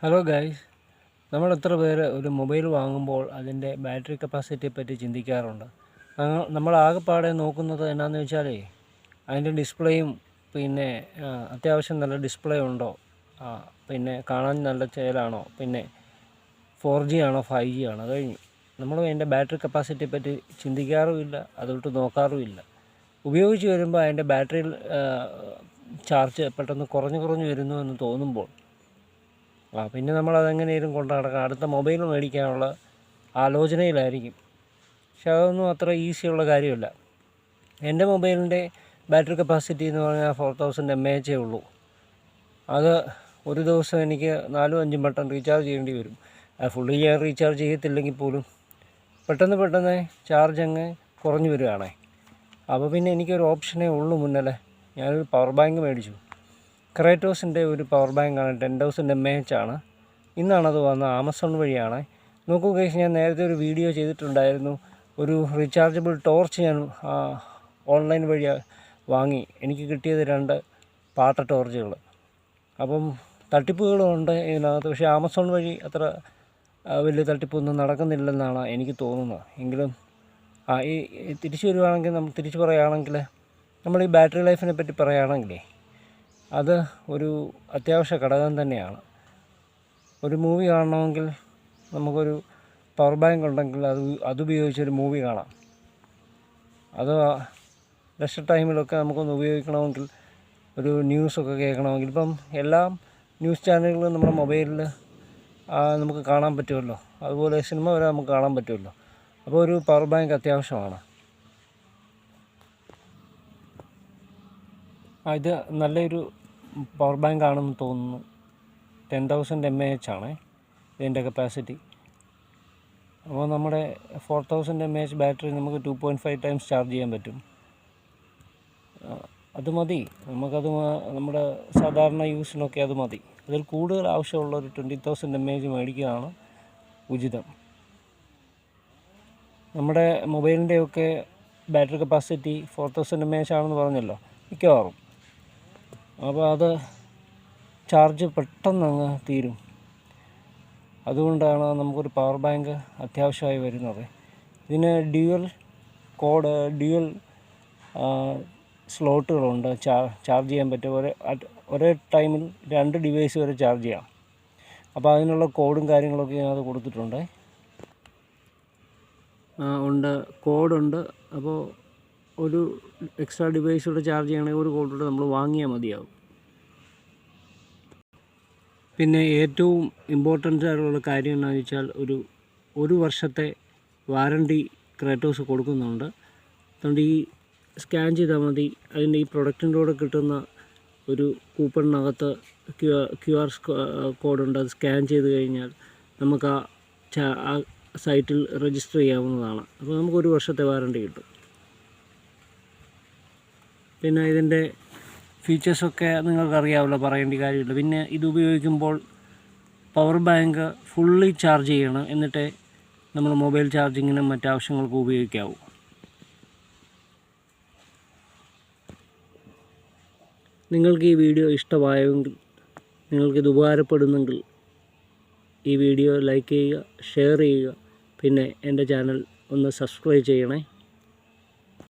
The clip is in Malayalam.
ഹലോ ഗൈസ്, നമ്മൾ എത്ര പേര് ഒരു മൊബൈൽ വാങ്ങുമ്പോൾ അതിൻ്റെ ബാറ്ററി കപ്പാസിറ്റിയെ പറ്റി ചിന്തിക്കാറുണ്ട്? നമ്മൾ ആകെപ്പാടെ നോക്കുന്നത് എന്നാന്ന് വെച്ചാലേ അതിൻ്റെ ഡിസ്പ്ലേയും പിന്നെ അത്യാവശ്യം നല്ല ഡിസ്പ്ലേ ഉണ്ടോ, പിന്നെ കാണാൻ നല്ല ചേലാണോ, പിന്നെ 4G ആണോ 5G ആണോ, കഴിഞ്ഞു. നമ്മൾ അതിൻ്റെ ബാറ്ററി കപ്പാസിറ്റിയെ പറ്റി ചിന്തിക്കാറുമില്ല, അതൊട്ട് നോക്കാറുമില്ല. ഉപയോഗിച്ച് വരുമ്പോൾ അതിൻ്റെ ബാറ്ററി ചാർജ് പെട്ടെന്ന് കുറഞ്ഞു വരുന്നു എന്ന് തോന്നുമ്പോൾ പിന്നെ നമ്മളതെങ്ങനെയും കൊണ്ട് നടക്കാം, അടുത്ത മൊബൈൽ മേടിക്കാനുള്ള ആലോചനയിലായിരിക്കും. പക്ഷെ അതൊന്നും അത്ര ഈസിയുള്ള കാര്യമല്ല. എൻ്റെ മൊബൈലിൻ്റെ ബാറ്ററി കപ്പാസിറ്റി എന്ന് പറഞ്ഞാൽ 4000 mAh ഉള്ളൂ. അത് ഒരു ദിവസം എനിക്ക് 4-5 വട്ടം റീചാർജ് ചെയ്യേണ്ടി വരും. ഫുള്ളി ഞാൻ റീചാർജ് ചെയ്യത്തില്ലെങ്കിൽ പോലും പെട്ടെന്ന് ചാർജ് അങ്ങ് കുറഞ്ഞു വരികയാണേ. അപ്പോൾ പിന്നെ എനിക്കൊരു ഓപ്ഷനേ ഉള്ളൂ മുന്നിൽ. ഞാനൊരു പവർ ബാങ്ക് മേടിച്ചു. ക്രേറ്റോസിൻ്റെ ഒരു പവർ ബാങ്കാണ്, 10,000 mAh ആണ്. ഇന്നാണത് വന്നത്, ആമസോൺ വഴിയാണ്. നോക്കൂ ഗൈസ്, ഞാൻ നേരത്തെ ഒരു വീഡിയോ ചെയ്തിട്ടുണ്ടായിരുന്നു. ഒരു റീചാർജബിൾ ടോർച്ച് ഞാൻ ഓൺലൈൻ വഴി വാങ്ങി. എനിക്ക് കിട്ടിയത് 2 പാട്ട ടോർച്ചുകൾ. അപ്പം തട്ടിപ്പുകളുണ്ട് ഇതിനകത്ത്. പക്ഷേ ആമസോൺ വഴി അത്ര വലിയ തട്ടിപ്പൊന്നും നടക്കുന്നില്ലെന്നാണ് എനിക്ക് തോന്നുന്നത്. എങ്കിലും ഈ തിരിച്ചു വരുവാണെങ്കിൽ, നമ്മൾ തിരിച്ചു പറയുകയാണെങ്കിൽ, നമ്മൾ ഈ ബാറ്ററി ലൈഫിനെ പറ്റി പറയുകയാണെങ്കിലേ അത് ഒരു അത്യാവശ്യ ഘടകം തന്നെയാണ്. ഒരു മൂവി കാണണമെങ്കിൽ നമുക്കൊരു പവർ ബാങ്ക് ഉണ്ടെങ്കിൽ അതുപയോഗിച്ചൊരു മൂവി കാണാം. അത് റെസ്റ്റ് ടൈമിലൊക്കെ നമുക്കൊന്ന് ഉപയോഗിക്കണമെങ്കിൽ, ഒരു ന്യൂസൊക്കെ കേൾക്കണമെങ്കിൽ, ഇപ്പം എല്ലാ ന്യൂസ് ചാനലുകളും നമ്മുടെ മൊബൈലിൽ നമുക്ക് കാണാൻ പറ്റുമല്ലോ. അതുപോലെ സിനിമ വരെ നമുക്ക് കാണാൻ പറ്റുമല്ലോ. അപ്പോൾ ഒരു പവർ ബാങ്ക് അത്യാവശ്യമാണ്. ഇത് നല്ലൊരു പവർ ബാങ്ക് ആണെന്ന് തോന്നുന്നു. 10,000 mAh ആണ് ഇതിൻ്റെ കപ്പാസിറ്റി. അപ്പോൾ നമ്മുടെ 4000 mAh ബാറ്ററി നമുക്ക് 2.5 ടൈംസ് ചാർജ് ചെയ്യാൻ പറ്റും. അത് മതി നമുക്കത്. നമ്മുടെ സാധാരണ യൂസിനൊക്കെ അത് മതി. അതിൽ കൂടുതൽ ആവശ്യമുള്ള ഒരു 20,000 mAh മേടിക്കുകയാണ് ഉചിതം. നമ്മുടെ മൊബൈലിൻ്റെയൊക്കെ ബാറ്ററി കപ്പാസിറ്റി 4000 mAh ആണെന്ന് പറഞ്ഞല്ലോ മിക്കവാറും. അപ്പോൾ അത് ചാർജ് പെട്ടെന്ന് അങ്ങ് തീരും. അതുകൊണ്ടാണ് നമുക്കൊരു പവർ ബാങ്ക് അത്യാവശ്യമായി വരുന്നത്. ഇതിന് ഡ്യുവൽ സ്ലോട്ടുകളുണ്ട്. ചാർജ് ചെയ്യാൻ പറ്റും. ഒരേ ടൈമിൽ 2 ഡിവൈസ് വരെ ചാർജ് ചെയ്യാം. അപ്പോൾ അതിനുള്ള കോഡും കാര്യങ്ങളൊക്കെ ഇതിനകത്ത് കൊടുത്തിട്ടുണ്ട്. കോഡുണ്ട്. അപ്പോൾ ഒരു എക്സ്ട്രാ ഡിവൈസൂടെ ചാർജ് ചെയ്യണമെങ്കിൽ ഒരു കോഡൂടെ നമ്മൾ വാങ്ങിയാൽ മതിയാവും. പിന്നെ ഏറ്റവും ഇമ്പോർട്ടൻ്റ് ആയിട്ടുള്ള കാര്യം എന്താണെന്ന് വെച്ചാൽ, ഒരു വർഷത്തെ വാറണ്ടി ക്രേറ്റോസ് കൊടുക്കുന്നുണ്ട്. അതുകൊണ്ട് ഈ സ്കാൻ ചെയ്താൽ മതി. അതിൻ്റെ ഈ പ്രൊഡക്റ്റിൻ്റെ കൂടെ കിട്ടുന്ന ഒരു കൂപ്പണിനകത്ത് QR കോഡുണ്ട്. അത് സ്കാൻ ചെയ്ത് കഴിഞ്ഞാൽ നമുക്ക് ആ സൈറ്റിൽ രജിസ്റ്റർ ചെയ്യാവുന്നതാണ്. അപ്പോൾ നമുക്കൊരു വർഷത്തെ വാറണ്ടി കിട്ടും. പിന്നെ ഇതിൻ്റെ ഫീച്ചേഴ്സൊക്കെ നിങ്ങൾക്കറിയാമല്ലോ, പറയേണ്ട കാര്യമില്ല. പിന്നെ ഇത് ഉപയോഗിക്കുമ്പോൾ പവർ ബാങ്ക് ഫുള്ളി ചാർജ് ചെയ്യണം, എന്നിട്ടേ നമ്മൾ മൊബൈൽ ചാർജിങ്ങിനും മറ്റാവശ്യങ്ങൾക്കും ഉപയോഗിക്കാവൂ. നിങ്ങൾക്ക് ഈ വീഡിയോ ഇഷ്ടമായെങ്കിൽ, നിങ്ങൾക്കിത് ഉപകാരപ്പെടുന്നെങ്കിൽ ഈ വീഡിയോ ലൈക്ക് ചെയ്യുക, ഷെയർ ചെയ്യുക. പിന്നെ എൻ്റെ ചാനൽ ഒന്ന് സബ്സ്ക്രൈബ് ചെയ്യണേ.